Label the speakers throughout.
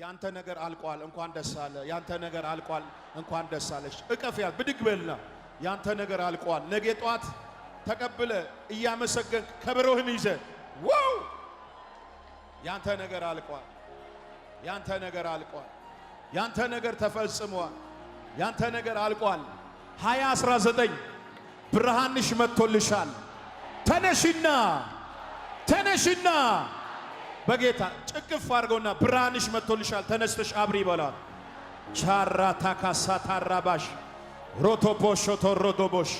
Speaker 1: ያንተ ነገር አልቋል እንኳን ደስ አለ ያንተ ነገር አልቋል እንኳን ደስ አለሽ እቀፍያት ብድግ በልና ያንተ ነገር አልቋል ነገ ጧት ተቀበለ እያመሰገንክ ከበሮህን ይዘ ዋው ያንተ ነገር አልቋል ያንተ ነገር አልቋል ያንተ ነገር ተፈጽሟል ያንተ ነገር አልቋል 2019 ብርሃንሽ መጥቶልሻል ተነሽና በጌታ ጭቅፍ አድርገውና ብርሃንሽ መጥቶልሻል ተነስተሽ አብሪ ይበላል ቻራ ታካሳ ታራባሽ ሮቶቦሽ ቶሮዶቦሽ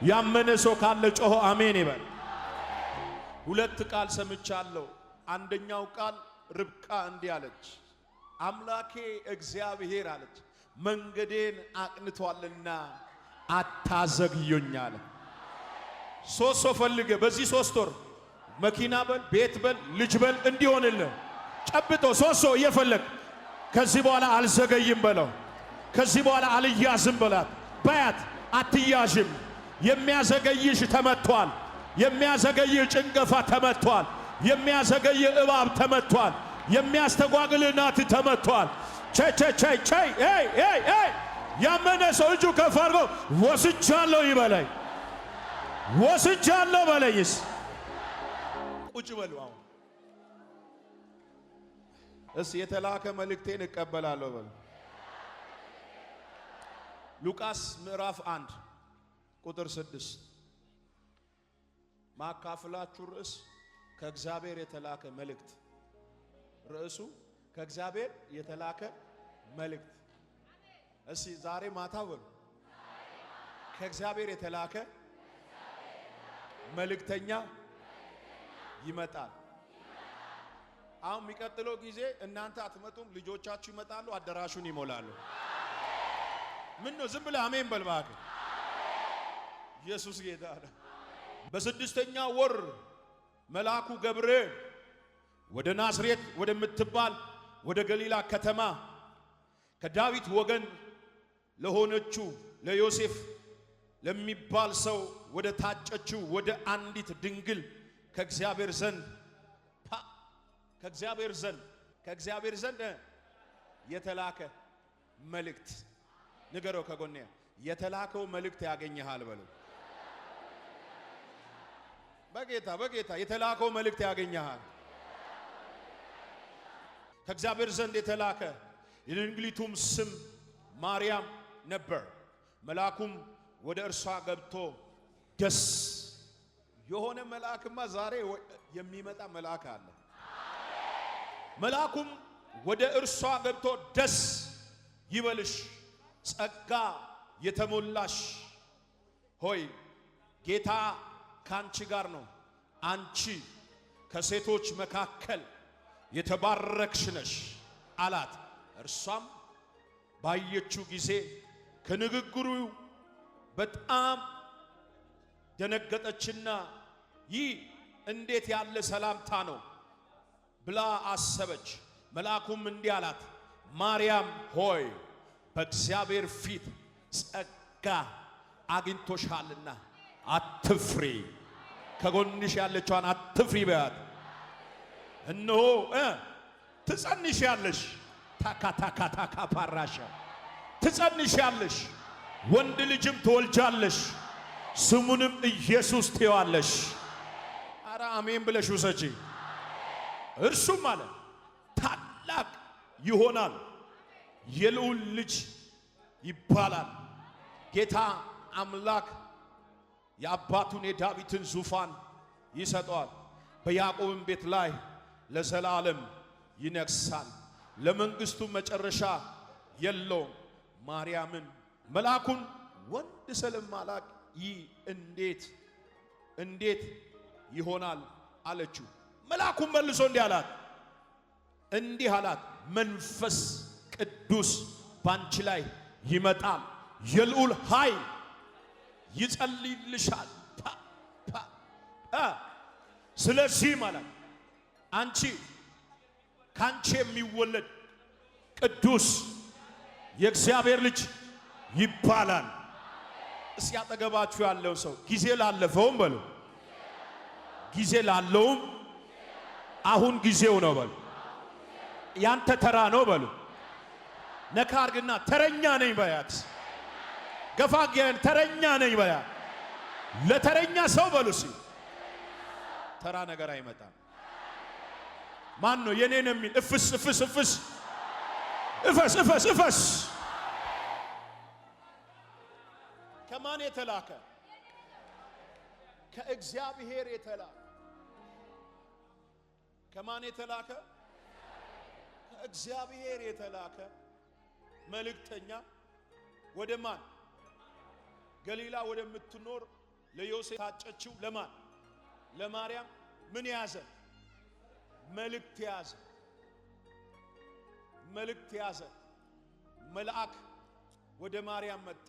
Speaker 1: ያመነ ሰው ካለ ጮሆ አሜን ይበል ሁለት ቃል ሰምቻለሁ አንደኛው ቃል ርብቃ እንዲህ አለች አምላኬ እግዚአብሔር አለች መንገዴን አቅንቷልና አታዘግዩኛል ሶስት ሰው ፈልገ በዚህ 3 ወር መኪና በል ቤት በል ልጅ በል እንዲሆንልህ ጨብጦ ሶስት ሰው እየፈለግ ከዚህ በኋላ አልዘገይም በለው ከዚህ በኋላ አልያዝም በላት ባያት አትያዥም የሚያዘገይሽ ተመቷል የሚያዘገይ ጭንገፋ ተመቷል የሚያዘገይ እባብ ተመቷል የሚያስተጓግል ናት ተመቷል ቸይ ያመነ ሰው እጁ ከፍ አድርጎ ወስጃለሁ ይበለኝ ወስጃለሁ በለይስ ቁጭ በሉ አሁን እስ የተላከ መልእክቴን እቀበላለሁ በሉ ሉቃስ ምዕራፍ 1 ቁጥር 6 ማካፈላችሁ ርዕስ ከእግዚአብሔር የተላከ መልእክት ርዕሱ ከእግዚአብሔር የተላከ መልእክት እሺ ዛሬ ማታ በሉ ከእግዚአብሔር የተላከ መልእክተኛ ይመጣል አሁን የሚቀጥለው ጊዜ እናንተ አትመጡም ልጆቻችሁ ይመጣሉ አዳራሹን ይሞላሉ ምን ነው ዝም ብለህ አሜን በል እባክህ ኢየሱስ ጌታ ነው በስድስተኛው ወር መልአኩ ገብርኤል ወደ ናዝሬት ወደምትባል ወደ ገሊላ ከተማ ከዳዊት ወገን ለሆነችው ለዮሴፍ ለሚባል ሰው ወደ ታጨችው ወደ አንዲት ድንግል ከእግዚአብሔር ዘንድ የተላከ መልእክት ንገረው ከጎኔ የተላከው መልእክት ያገኘሃል በለው በጌታ የተላከው መልእክት ያገኘሃል ከእግዚአብሔር ዘንድ የተላከ የድንግሊቱም ስም ማርያም ነበር መልአኩም ወደ እርሷ ገብቶ ደስ የሆነ መልአክማ ዛሬ የሚመጣ መልአክ አለ መልአኩም ወደ እርሷ ገብቶ ደስ ይበልሽ ጸጋ የተሞላሽ ሆይ ጌታ ካንቺ ጋር ነው አንቺ ከሴቶች መካከል የተባረክሽ ነሽ አላት እርሷም ባየችው ጊዜ ከንግግሩ በጣም ደነገጠችና ይህ እንዴት ያለ ሰላምታ ነው ብላ አሰበች መልአኩም እንዲህ አላት ማርያም ሆይ በእግዚአብሔር ፊት ጸጋ አግኝቶሻልና አትፍሪ ከጎንሽ ያለችዋን አትፍሪ በያት እነሆ ትጸንሻለሽ ታካ ፓራሻ ትጸንሻለሽ ወንድ ልጅም ትወልጃለሽ ስሙንም ኢየሱስ ትይዋለሽ አረ አሜን ብለሽ ውሰጂ እርሱም አለ ታላቅ ይሆናል የልዑል ልጅ ይባላል ጌታ አምላክ የአባቱን የዳዊትን ዙፋን ይሰጠዋል በያዕቆብም ቤት ላይ ለዘላለም ይነግሣል ለመንግስቱ መጨረሻ የለውም ማርያምን መልአኩን ወንድ ስለማላቅ ይህ እንዴት ይሆናል አለችው መልአኩም መልሶ እንዲህ አላት መንፈስ ቅዱስ ባንቺ ላይ ይመጣል የልዑል ኃይል ይጸልይልሻል ስለዚህ ማለት አንቺ ካንቺ የሚወለድ ቅዱስ የእግዚአብሔር ልጅ ይባላል እስኪ አጠገባችሁ ያለው ሰው ጊዜ ላለፈውም በሉ ጊዜ ላለውም አሁን ጊዜው ነው በሉ ያንተ ተራ ነው በሉ። ነካ አርግና ተረኛ ነኝ በያት። ገፋገን ተረኛ ነኝ በያት። ለተረኛ ሰው በሉ ሲ ተራ ነገር አይመጣም። ማን ነው የኔ ነው የሚል እፍስ እፍስ እፍስ እፈስ እፈስ እፈስ። ከማን የተላከ? ከእግዚአብሔር የተላከ። ከማን የተላከ? ከእግዚአብሔር የተላከ መልእክተኛ ወደ ማን? ገሊላ ወደምትኖር ለዮሴፍ ታጨችው ለማን? ለማርያም። ምን ያዘ? መልእክት ያዘ። መልእክት ያዘ። መልአክ ወደ ማርያም መጣ።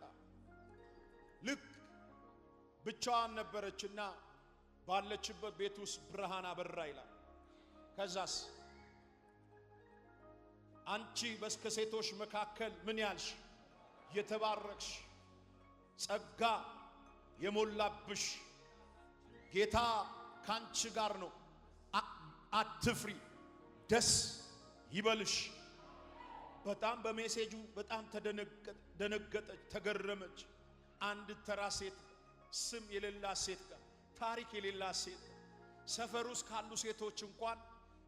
Speaker 1: ልክ ብቻዋን ነበረችና ባለችበት ቤት ውስጥ ብርሃን አበራ ይላል። ከዛስ አንቺ ከሴቶች መካከል ምን ያልሽ የተባረክሽ ጸጋ የሞላብሽ ጌታ ካንቺ ጋር ነው፣ አትፍሪ፣ ደስ ይበልሽ። በጣም በሜሴጁ በጣም ተደነገጠች፣ ተገረመች። አንድ ተራ ሴት ስም የሌላት ሴት ጋር ታሪክ የሌላት ሴት ሰፈር ውስጥ ካሉ ሴቶች እንኳን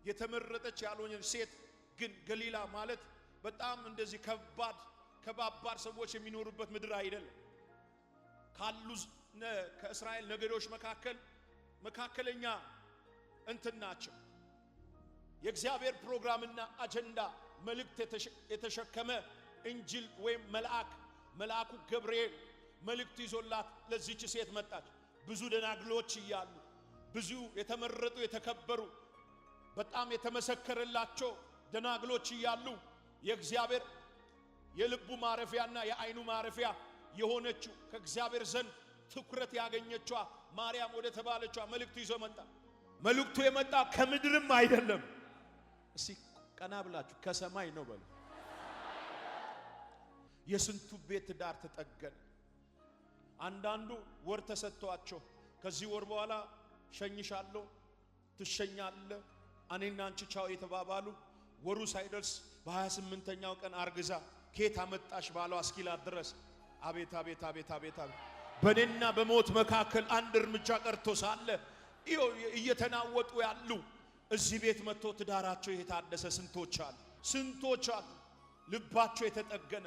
Speaker 1: የተመረጠች ያልሆነች ሴት ግን ገሊላ ማለት በጣም እንደዚህ ከባባድ ሰዎች የሚኖሩበት ምድር አይደለም። ካሉ ከእስራኤል ነገዶች መካከለኛ እንትን ናቸው። የእግዚአብሔር ፕሮግራምና አጀንዳ መልእክት የተሸከመ እንጅል ወይም መልአኩ ገብርኤል መልእክት ይዞላት ለዚህች ሴት መጣች። ብዙ ደናግሎች እያሉ ብዙ የተመረጡ የተከበሩ በጣም የተመሰከረላቸው ደናግሎች እያሉ የእግዚአብሔር የልቡ ማረፊያና የዓይኑ ማረፊያ የሆነችው ከእግዚአብሔር ዘንድ ትኩረት ያገኘችዋ ማርያም ወደ ተባለችዋ መልእክቱ ይዞ መጣ። መልእክቱ የመጣ ከምድርም አይደለም። እስቲ ቀና ብላችሁ ከሰማይ ነው በሉ። የስንቱ ቤት ዳር ተጠገነ። አንዳንዱ ወር ተሰጥቷቸው ከዚህ ወር በኋላ ሸኝሻለሁ ትሸኛለህ እኔና አንቺ ቻው የተባባሉ ወሩ ሳይደርስ በ28ኛው ቀን አርግዛ ኬት አመጣሽ ባሏ እስኪላት ድረስ አቤት አቤት አቤት አቤት በኔና በሞት መካከል አንድ እርምጃ ቀርቶ ሳለ እየተናወጡ ያሉ እዚህ ቤት መጥቶ ትዳራቸው የታደሰ ስንቶች አሉ። ልባቸው የተጠገነ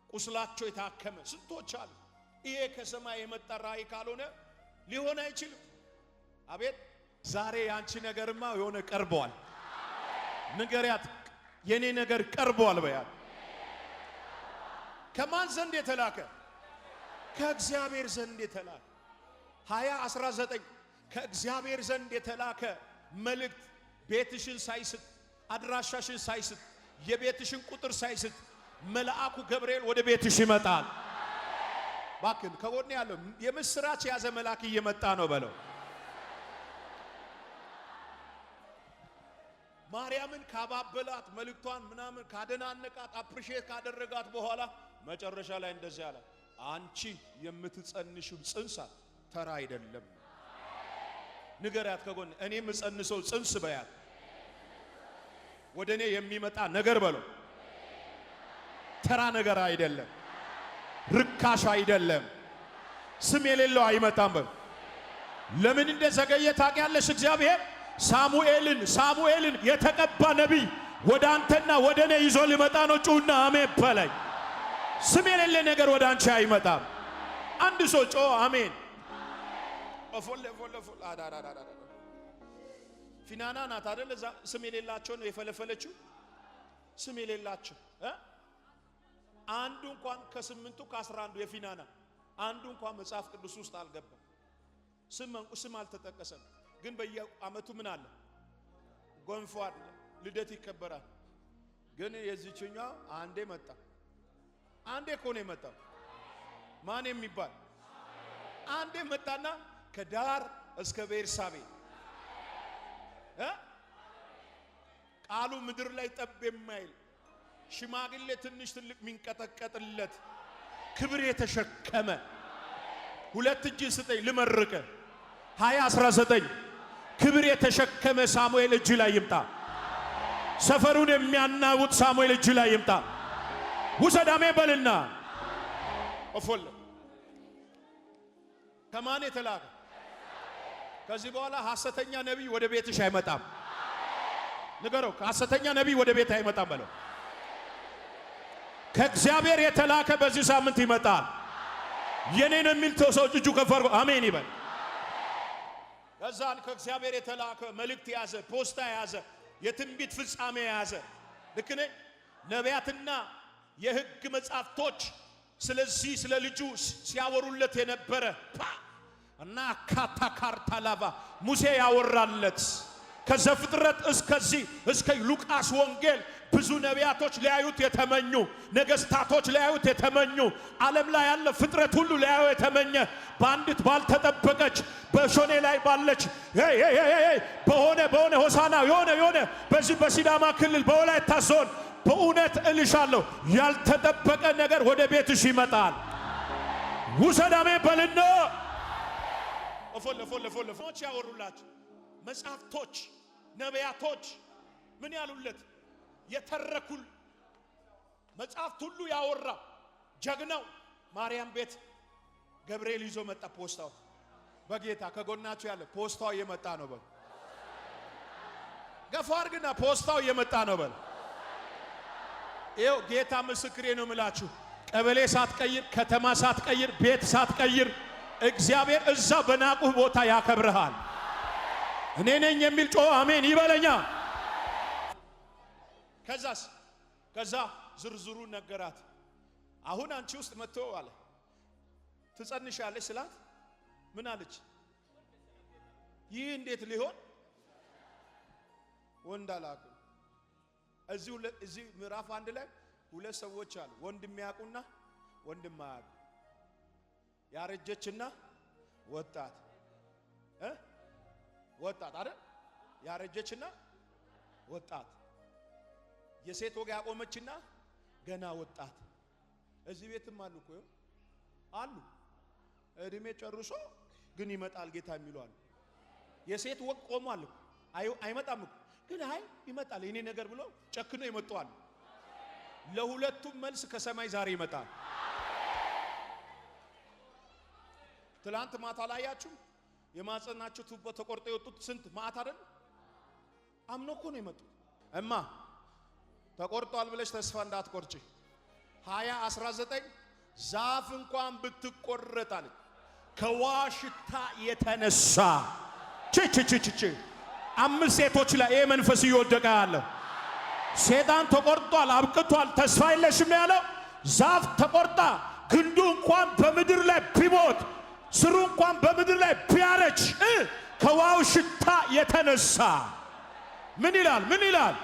Speaker 1: ቁስላቸው የታከመ ስንቶች አሉ። ይሄ ከሰማይ የመጣ ራእይ ካልሆነ ሊሆን አይችልም። አቤት ዛሬ ያንቺ ነገርማ የሆነ ቀርቧል። ንገሪያት የኔ ነገር ቀርቧል በያት። ከማን ዘንድ የተላከ? ከእግዚአብሔር ዘንድ የተላከ 2019 ከእግዚአብሔር ዘንድ የተላከ መልእክት ቤትሽን ሳይስት አድራሻሽን ሳይስት የቤትሽን ቁጥር ሳይስት መልአኩ ገብርኤል ወደ ቤትሽ ይመጣል። ባክን ከጎን ያለው የምስራች ያዘ መልአክ እየመጣ ነው በለው። ማርያምን ካባበላት መልእክቷን ምናምን ካደናነቃት አፕሪሺየት ካደረጋት በኋላ መጨረሻ ላይ እንደዚህ አለ፣ አንቺ የምትጸንሽው ጽንስ ተራ አይደለም። ንገሪያት ከጎን እኔ የምጸንሰው ጽንስ በያት ወደኔ የሚመጣ ነገር በለው ተራ ነገር አይደለም፣ ርካሽ አይደለም፣ ስም የሌለው አይመጣም በለው። ለምን እንደዘገየ ታውቂያለሽ? እግዚአብሔር ሳሙኤልን የተቀባ ነቢይ ወደ አንተና ወደ እኔ ይዞ ሊመጣ ነው። ጩና አሜን በለኝ። ስም የሌለ ነገር ወደ አንቺ አይመጣም። አንድ ሰው ጮ አሜን። ፊናና ናት አይደል? እዛ ስም የሌላቸው ነው የፈለፈለችው። ስም የሌላቸው አንዱ እንኳን ከ8ቱ ከ11 የፊናና አንዱ እንኳን መጽሐፍ ቅዱስ ውስጥ አልገባም። ስም አልተጠቀሰም። ግን በየዓመቱ ምን አለ? ጎንፎ አለ፣ ልደት ይከበራል። ግን የዚህኛው አንዴ መጣ። አንዴ እኮ ነው የመጣው። ማን የሚባል አንዴ መጣና ከዳር እስከ ቤርሳቤ ቃሉ ምድር ላይ ጠብ የማይል ሽማግሌ ትንሽ ትልቅ ሚንቀጠቀጥለት ክብር የተሸከመ ሁለት እጅ ስጠኝ ልመርቀ 2019 ክብር የተሸከመ ሳሙኤል እጅ ላይ ይምጣ። ሰፈሩን የሚያናውጥ ሳሙኤል እጅ ላይ ይምጣ። ውሰድ አሜን በልና ኦፎል ከማን የተላከ? ከዚህ በኋላ ሐሰተኛ ነቢይ ወደ ቤትሽ አይመጣም። ንገረው፣ ሐሰተኛ ነቢይ ወደ ቤት አይመጣም በለው። ከእግዚአብሔር የተላከ በዚህ ሳምንት ይመጣል። የኔን የሚል ሰው እጁ ከፍ አድርጎ አሜን ይበል። ከዛን ከእግዚአብሔር የተላከ መልእክት ያዘ፣ ፖስታ ያዘ፣ የትንቢት ፍጻሜ ያዘ። ልክ ነኝ። ነቢያትና የሕግ መጻሕፍቶች ስለዚህ ስለ ልጁ ሲያወሩለት የነበረ እና ካታካርታ ላባ ሙሴ ያወራለት ከዘፍጥረት እስከዚህ እስከ ሉቃስ ወንጌል ብዙ ነቢያቶች ሊያዩት የተመኙ፣ ነገስታቶች ሊያዩት የተመኙ፣ ዓለም ላይ ያለ ፍጥረት ሁሉ ሊያዩ የተመኘ በአንዲት ባልተጠበቀች በሾኔ ላይ ባለች በሆነ ሆሳና የሆነ በዚህ በሲዳማ ክልል በወላይታ ዞን በእውነት እልሻለሁ ያልተጠበቀ ነገር ወደ ቤትሽ ይመጣል። ውሰድ አሜን በልና ፎለፎች ያወሩላችሁ መጻሕፍቶች ነቢያቶች ምን ያሉለት የተረኩል መጽሐፍት ሁሉ ያወራ ጀግናው ማርያም ቤት ገብርኤል ይዞ መጣ። ፖስታው በጌታ ከጎናችሁ ያለ ፖስታው እየመጣ ነው በል። ገፋር ግና ፖስታው እየመጣ ነው በል። ይኸው ጌታ ምስክሬ ነው የምላችሁ። ቀበሌ ሳትቀይር፣ ከተማ ሳትቀይር፣ ቤት ሳትቀይር እግዚአብሔር እዛ በናቁህ ቦታ ያከብርሃል። እኔ ነኝ የሚል ጮህ አሜን ይበለኛ። ከዛ ዝርዝሩ ነገራት። አሁን አንቺ ውስጥ መጥቶ አለ ትጸንሻለሽ ስላት ምን አለች? ይህ እንዴት ሊሆን ወንድ አላውቅም። እዚህ ምዕራፍ 1 ላይ ሁለት ሰዎች አሉ፣ ወንድ የሚያውቁና ወንድ የማያውቁ፣ ያረጀችና ወጣት አይደል? ያረጀችና ወጣት፣ የሴት ወግ ያቆመችና ገና ወጣት። እዚህ ቤትም አሉ እኮ አሉ፣ እድሜ ጨርሶ ግን ይመጣል ጌታ የሚሉ አሉ። የሴት ወግ ቆሟል እኮ አይመጣም እኮ ግን ይመጣል የኔ ነገር ብሎ ጨክኖ ይመጣዋል። ለሁለቱም መልስ ከሰማይ ዛሬ ይመጣል። ትላንት ማታ ላያችሁ የማጸናችሁ ቱቦ ተቆርጦ የወጡት ስንት ማታ አይደል? አምኖ እኮ ነው የመጡት። እማ ተቆርጧል ብለሽ ተስፋ እንዳትቆርጪ። 2019 ዛፍ እንኳን ብትቆረጣል ከዋሽታ የተነሳ ቺቺቺቺ 5 ሴቶች ላይ ይሄ መንፈስ እየወደቀ ያለ ሴጣን ተቆርጧል፣ አብቅቷል፣ ተስፋ የለሽም ያለው ዛፍ ተቆርጣ ግንዱ እንኳን በምድር ላይ ቢሞት ስሩ እንኳን በምድር ላይ ቢያረጅ ከዋው ሽታ የተነሳ ምን ይላል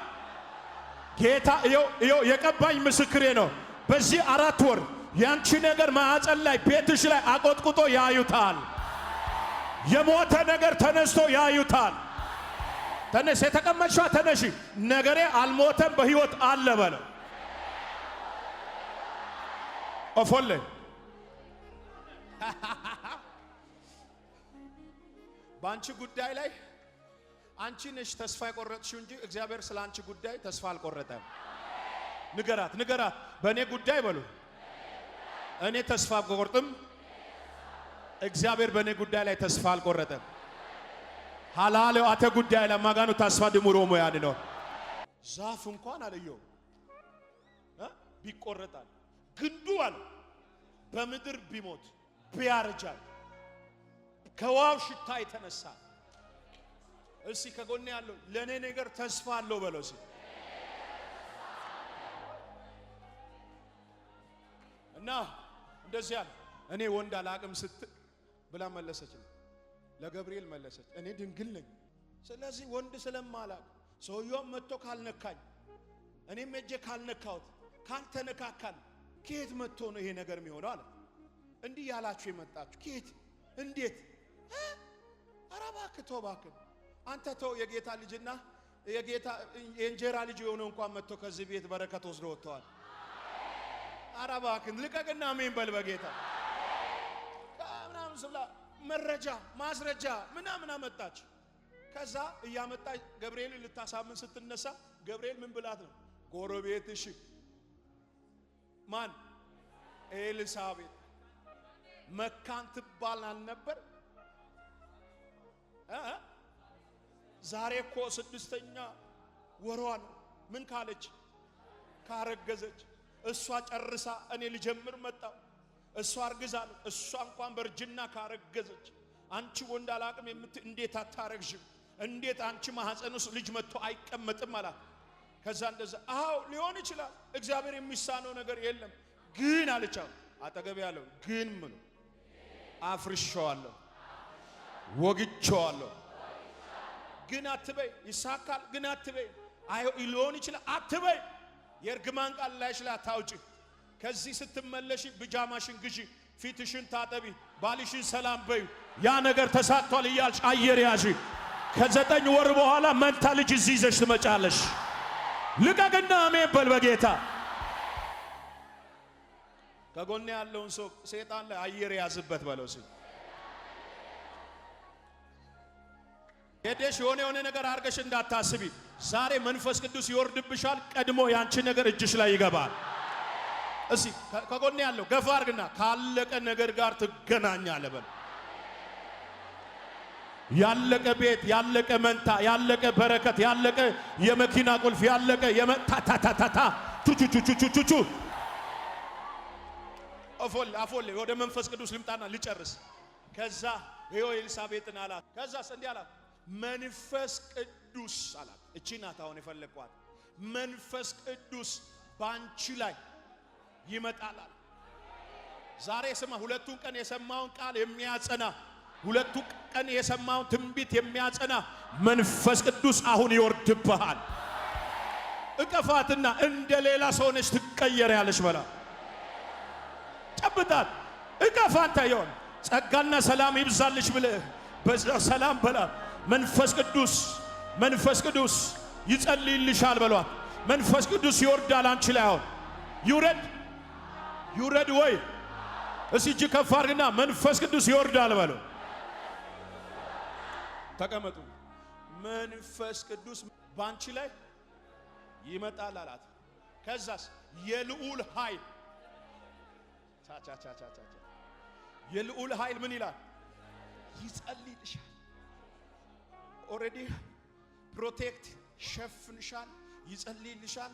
Speaker 1: ጌታ? ይኸው የቀባኝ ምስክሬ ነው። በዚህ 4 ወር ያንቺ ነገር ማዕፀን ላይ ቤትሽ ላይ አቆጥቁጦ ያዩታል። የሞተ ነገር ተነስቶ ያዩታል። ተነሽ፣ የተቀመጥሽዋ ተነሺ። ነገሬ አልሞተም በሕይወት አለ በለው። ኦፎሌ በአንቺ ጉዳይ ላይ አንቺ ነሽ ተስፋ የቆረጥሽው እንጂ እግዚአብሔር ስለ አንቺ ጉዳይ ተስፋ አልቆረጠም። ንገራት በእኔ ጉዳይ በሉ። እኔ ተስፋ አልቆርጥም፣ እግዚአብሔር በእኔ ጉዳይ ላይ ተስፋ አልቆረጠም። ሃላለው አተ ጉዳይ ላይ ማጋኑ ተስፋ ድሙሮ ሞያን ነው። ዛፍ እንኳን አለየው ቢቆረጣል ግንዱ አለ በምድር ቢሞት ቢያረጃል ከዋው ሽታ የተነሳ እስቲ ከጎኔ ያለው ለኔ ነገር ተስፋ አለው በለው። እስቲ እና እንደዚህ ያለ እኔ ወንድ አላቅም ስትል ብላ መለሰች። ለገብርኤል መለሰች፣ እኔ ድንግል ነኝ። ስለዚህ ወንድ ስለማላቅ ሰውየው መጥቶ ካልነካኝ እኔም እጄ ካልነካሁት ካልተነካካን ከየት መጥቶ ነው ይሄ ነገር የሚሆነው አለ። እንዲህ ያላችሁ የመጣችሁ ከየት እንዴት? ኧረ እባክህ ተው እባክህ አንተ ተው። የጌታ ልጅና የጌታ የእንጀራ ልጅ የሆነው እንኳን መጥቶ ከዚህ ቤት በረከት ወስዶ ወጥተዋል። ኧረ እባክህ ልቀቅና አሜን በል በጌታ ምናምን ስብላ መረጃ ማስረጃ ምናምን አመጣች። ከዛ እያመጣ ገብርኤል ልታሳምን ስትነሳ ገብርኤል ምን ብላት ነው? ጎረቤትሽ ማን ኤልሳቤጥ መካን ትባል አልነበር? ዛሬ እኮ 6ኛ ወሯ ነው። ምን ካለች? ካረገዘች። እሷ ጨርሳ እኔ ልጀምር መጣው። እሷ አርግዛለች። እሷ እንኳን በርጅና ካረገዘች አንቺ ወንድ አላቅም እንዴት አታረግሽም? እንዴት አንቺ ማህፀን ውስጥ ልጅ መጥቶ አይቀመጥም አላት። ከዛ እንደዛ አው ሊሆን ይችላል፣ እግዚአብሔር የሚሳነው ነገር የለም። ግን አለቻው አጠገብ ያለው ግን ምን አፍርሻለሁ፣ ወግቻለሁ። ግን አትበይ፣ ይሳካል። ግን አትበይ፣ አይ ሊሆን ይችላል አትበይ። የእርግማን ቃል ላይሽ ላይ አታውጪ። ከዚህ ስትመለሺ ብጃማሽን ግዢ፣ ፊትሽን ታጠቢ፣ ባልሽን ሰላም በዩ። ያ ነገር ተሳክቷል እያልሽ አየር ያዢ። ከ9 ወር በኋላ መንታ ልጅ እዚህ ይዘሽ ትመጫለሽ። ልቀቅና አሜን በል በጌታ። ከጎኔ ያለውን ሰው ሰይጣን ላይ አየር ያዝበት በለው። ሄደሽ የሆነ ነገር አርገሽ እንዳታስቢ። ዛሬ መንፈስ ቅዱስ ይወርድብሻል። ቀድሞ ያንቺ ነገር እጅሽ ላይ ይገባል። እሺ ከጎኔ ያለው ገፋ አርግና ካለቀ ነገር ጋር ትገናኛለህ በል። ያለቀ ቤት፣ ያለቀ መንታ፣ ያለቀ በረከት፣ ያለቀ የመኪና ቁልፍ፣ ያለቀ የመታታታታ ቹቹቹቹቹቹ አፎል ወደ መንፈስ ቅዱስ ልምጣና ልጨርስ። ከዛ ይኸው ኤልሳቤጥን አላት። ከዛስ እንዲህ አላት፣ መንፈስ ቅዱስ አላት። እቺ ናት አሁን የፈለኳት። መንፈስ ቅዱስ ባንቺ ላይ ይመጣል። ዛሬ ስማ፣ ሁለቱን ቀን የሰማውን ቃል የሚያጸና ሁለቱ ቀን የሰማውን ትንቢት የሚያጸና መንፈስ ቅዱስ አሁን ይወርድብሃል። እቀፋትና እንደ ሌላ ሰው ነሽ ትቀየሪያለሽ በላ። ጨብጣት እቀፋንተ ይሆን ጸጋና ሰላም ይብዛልሽ ብለህ በሰላም በላ። መንፈስ ቅዱስ ይጸልይልሻል በሏት። መንፈስ ቅዱስ ይወርዳል አንቺ ላይ። አሁን ይውረድ ወይ እስቲ እጅ ከፍ አድርግና መንፈስ ቅዱስ ይወርዳል በለው። ተቀመጡ። መንፈስ ቅዱስ ባንቺ ላይ ይመጣል አላት። ከዛስ የልዑል ኃይል የልዑል ኃይል ምን ይላል? ይጸልይልሻል። ኦሬዲ ፕሮቴክት ሸፍንሻል፣ ይጸልይልሻል።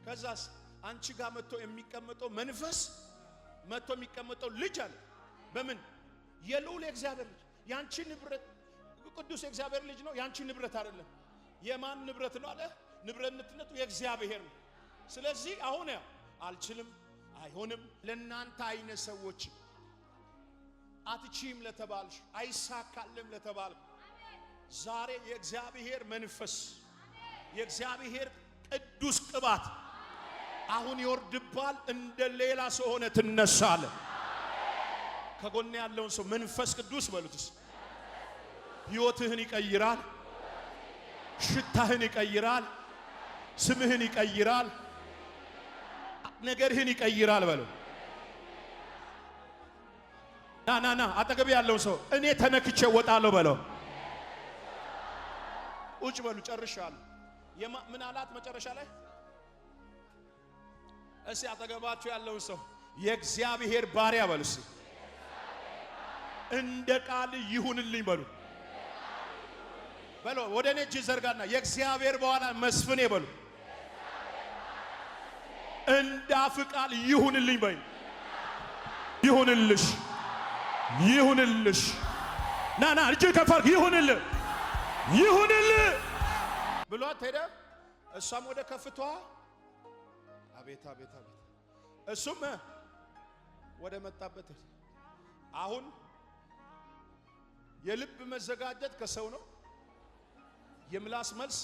Speaker 1: ከዛስ አንቺ ጋር መጥቶ የሚቀመጠው መንፈስ መጥቶ የሚቀመጠው ልጅ አለ። በምን የልዑል የእግዚአብሔር ልጅ። ያንቺ ንብረት ቅዱስ የእግዚአብሔር ልጅ ነው። ያንቺ ንብረት አይደለም። የማን ንብረት ነው አለ? ንብረትነቱ የእግዚአብሔር ነው። ስለዚህ አሁን አልችልም፣ አይሆንም ለናንተ አይነት ሰዎች አትቺም ለተባልሽ፣ አይሳካልም ለተባል ዛሬ የእግዚአብሔር መንፈስ የእግዚአብሔር ቅዱስ ቅባት አሁን ይወርድባል። እንደ ሌላ ሰው ሆነ ትነሳለ። ከጎን ያለውን ሰው መንፈስ ቅዱስ በሉትስ። ሕይወትህን ይቀይራል፣ ሽታህን ይቀይራል፣ ስምህን ይቀይራል፣ ነገርህን ይቀይራል በለው። ና አጠገብ ያለውን ሰው እኔ ተነክቼ ወጣለሁ በለው። ቁጭ በሉ። ጨርሻለሁ። ምን አላት መጨረሻ ላይ? እስቲ አጠገባችሁ ያለውን ሰው የእግዚአብሔር ባሪያ በሉ። እስቲ እንደ ቃል ይሁንልኝ በሉ። በሉ ወደ እኔ እጅ ዘርጋና የእግዚአብሔር በኋላ መስፍኔ በሉ። እንደ አፍ ቃል ይሁንልኝ በይ። ይሁንልሽ፣ ይሁንልሽ። ና እጅ ከፋር ይሁንልህ፣ ይሁንልህ ብሏት ሄደ። እሷም ወደ ከፍቷ አቤት እሱም ወደ መጣበት። አሁን የልብ መዘጋጀት ከሰው ነው። የምላስ መልስ